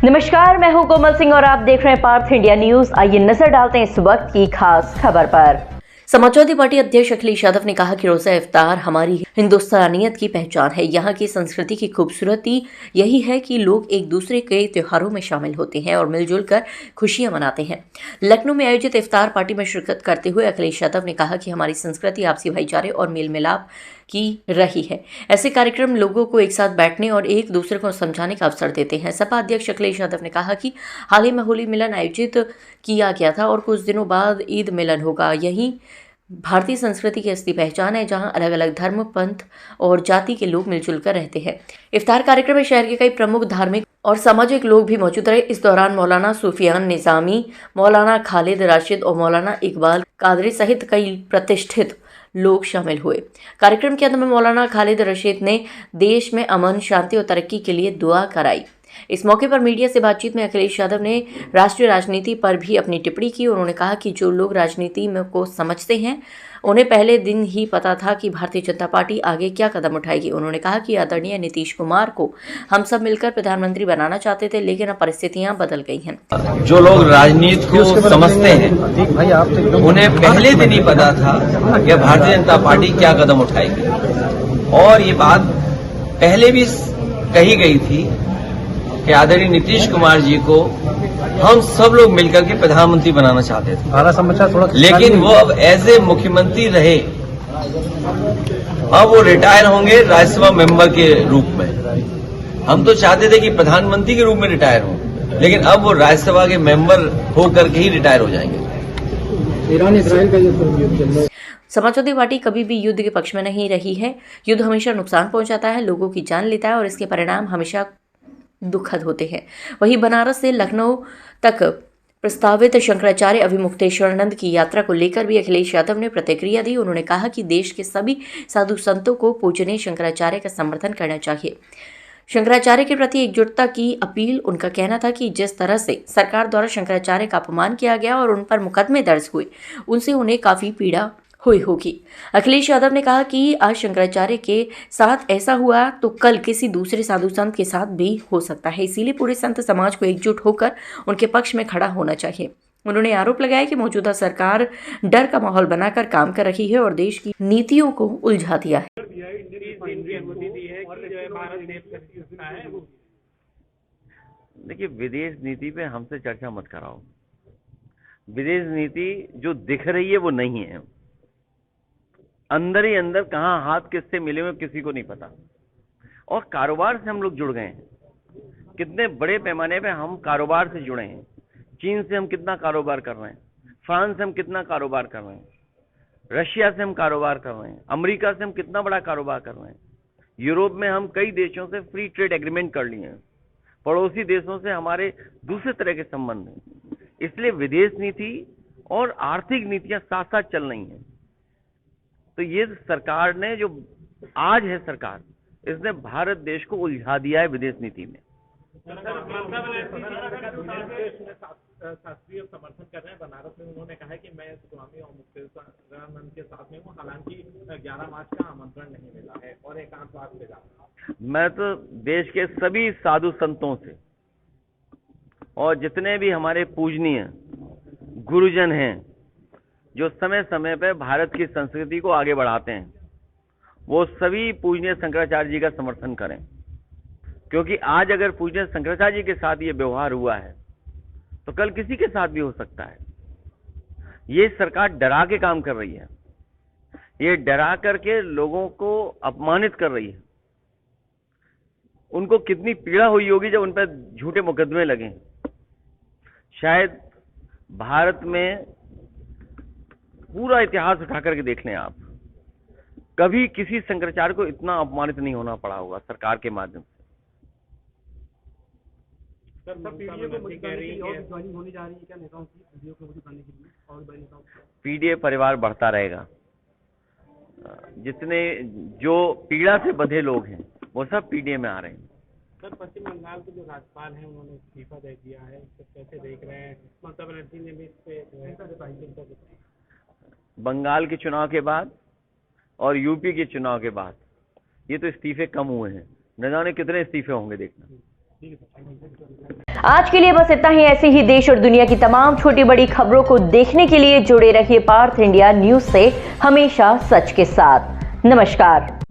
नमस्कार, मैं हूं कोमल सिंह और आप देख रहे हैं पार्थ इंडिया न्यूज। आइए नजर डालते हैं इस वक्त की खास खबर पर। समाजवादी पार्टी अध्यक्ष अखिलेश यादव ने कहा कि रोजा इफ्तार हमारी हिंदुस्तानियत की पहचान है। यहाँ की संस्कृति की खूबसूरती यही है कि लोग एक दूसरे के त्योहारों में शामिल होते हैं और मिलजुल कर खुशियां मनाते हैं। लखनऊ में आयोजित इफ्तार पार्टी में शिरकत करते हुए अखिलेश यादव ने कहा कि हमारी संस्कृति आपसी भाईचारे और मेल मिलाप की रही है। ऐसे कार्यक्रम लोगों को एक साथ बैठने और एक दूसरे को समझाने का अवसर देते हैं। सपा अध्यक्ष अखिलेश यादव ने कहा कि हाल ही में होली मिलन आयोजित किया गया था और कुछ दिनों बाद ईद मिलन होगा। यही भारतीय संस्कृति की असली पहचान है, जहां अलग अलग धर्म, पंथ और जाति के लोग मिलजुल कर रहते हैं। इफ्तार कार्यक्रम में शहर के कई प्रमुख धार्मिक और सामाजिक लोग भी मौजूद रहे। इस दौरान मौलाना सुफियान निजामी, मौलाना खालिद राशिद और मौलाना इकबाल कादरी सहित कई प्रतिष्ठित लोग शामिल हुए। कार्यक्रम के अंत में मौलाना खालिद रशीद ने देश में अमन, शांति और तरक्की के लिए दुआ कराई। इस मौके पर मीडिया से बातचीत में अखिलेश यादव ने राष्ट्रीय राजनीति पर भी अपनी टिप्पणी की। उन्होंने कहा कि जो लोग राजनीति में को समझते हैं उन्हें पहले दिन ही पता था कि भारतीय जनता पार्टी आगे क्या कदम उठाएगी। उन्होंने कहा कि आदरणीय नीतीश कुमार को हम सब मिलकर प्रधानमंत्री बनाना चाहते थे, लेकिन अब परिस्थितियां बदल गई हैं। जो लोग राजनीति को समझते हैं उन्हें पहले दिन ही पता था कि भारतीय जनता पार्टी क्या कदम उठाएगी, और ये बात पहले भी कही गई थी कि आदरणीय नीतीश कुमार जी को हम सब लोग मिलकर के प्रधानमंत्री बनाना चाहते थे, लेकिन वो अब एज ए मुख्यमंत्री रहे। अब वो रिटायर होंगे राज्यसभा मेंबर के रूप में। हम तो चाहते थे कि प्रधानमंत्री के रूप में रिटायर हों, लेकिन अब वो राज्यसभा के मेंबर होकर के ही रिटायर हो जाएंगे। ईरान इसराइल का युद्ध। समाजवादी पार्टी कभी भी युद्ध के पक्ष में नहीं रही है। युद्ध हमेशा नुकसान पहुंचाता है, लोगों की जान लेता है और इसके परिणाम हमेशा दुखद होते हैं। वहीं बनारस से लखनऊ तक प्रस्तावित शंकराचार्य अभिमुक्तेश्वरानंद की यात्रा को लेकर भी अखिलेश यादव ने प्रतिक्रिया दी। उन्होंने कहा कि देश के सभी साधु संतों को पूजनीय शंकराचार्य का समर्थन करना चाहिए। शंकराचार्य के प्रति एकजुटता की अपील। उनका कहना था कि जिस तरह से सरकार द्वारा शंकराचार्य का अपमान किया गया और उन पर मुकदमे दर्ज हुए, उनसे उन्हें काफी पीड़ा हुई होगी। अखिलेश यादव ने कहा कि आज शंकराचार्य के साथ ऐसा हुआ तो कल किसी दूसरे साधु संत के साथ भी हो सकता है। इसीलिए पूरे संत समाज को एकजुट होकर उनके पक्ष में खड़ा होना चाहिए। उन्होंने आरोप लगाया कि मौजूदा सरकार डर का माहौल बनाकर काम कर रही है और देश की नीतियों को उलझा दिया है। देखिए, विदेश नीति पे हमसे चर्चा मत कराओ। विदेश नीति जो दिख रही है वो नहीं है। अंदर ही अंदर कहां हाथ किससे मिले हुए किसी को नहीं पता। और कारोबार से हम लोग जुड़ गए हैं। कितने बड़े पैमाने पे हम कारोबार से जुड़े हैं। चीन से हम कितना कारोबार कर रहे हैं, फ्रांस से हम कितना कारोबार कर रहे हैं, रशिया से हम कारोबार कर रहे हैं, अमेरिका से हम कितना बड़ा कारोबार कर रहे हैं, यूरोप में हम कई देशों से फ्री ट्रेड एग्रीमेंट कर लिए हैं, पड़ोसी देशों से हमारे दूसरे तरह के संबंध हैं। इसलिए विदेश नीति और आर्थिक नीतियां साथ साथ चल रही हैं। तो ये सरकार ने जो आज है सरकार, इसने भारत देश को उलझा दिया है विदेश नीति में। शास्त्रीय समर्थन कर रहे हैं। बनारस में उन्होंने कहा है कि मैं स्वामी मुक्तेश्वरानंद के साथ में हूँ, हालांकि 11 मार्च का आमंत्रण नहीं मिला है और एकांतवास पे जा रहा हूं। मैं तो देश के सभी साधु संतों से और जितने भी हमारे पूजनीय गुरुजन हैं जो समय समय पर भारत की संस्कृति को आगे बढ़ाते हैं, वो सभी पूजनीय शंकराचार्य जी का समर्थन करें। क्योंकि आज अगर पूजनीय शंकराचार्य जी के साथ ये व्यवहार हुआ है तो कल किसी के साथ भी हो सकता है। ये सरकार डरा के काम कर रही है। ये डरा करके लोगों को अपमानित कर रही है। उनको कितनी पीड़ा हुई होगी जब उन पर झूठे मुकदमे लगे। शायद भारत में पूरा इतिहास उठा करके देख लें आप, कभी किसी शंकराचार्य को इतना अपमानित नहीं होना पड़ा होगा सरकार के माध्यम से। पीडीए परिवार बढ़ता रहेगा। जितने जो पीड़ा से बंधे लोग हैं वो सब पीडीए में आ रहे हैं। सर, पश्चिम बंगाल के जो राज्यपाल हैं उन्होंने इस्तीफा दे दिया है, तो कैसे देख रहे हैं? ममता बनर्जी ने भी इस पे बंगाल के चुनाव के बाद और यूपी के चुनाव के बाद ये तो इस्तीफे कम हुए हैं। न जाने कितने इस्तीफे होंगे, देखना। आज के लिए बस इतना ही। ऐसे ही देश और दुनिया की तमाम छोटी बड़ी खबरों को देखने के लिए जुड़े रहिए पार्थ इंडिया न्यूज से, हमेशा सच के साथ। नमस्कार।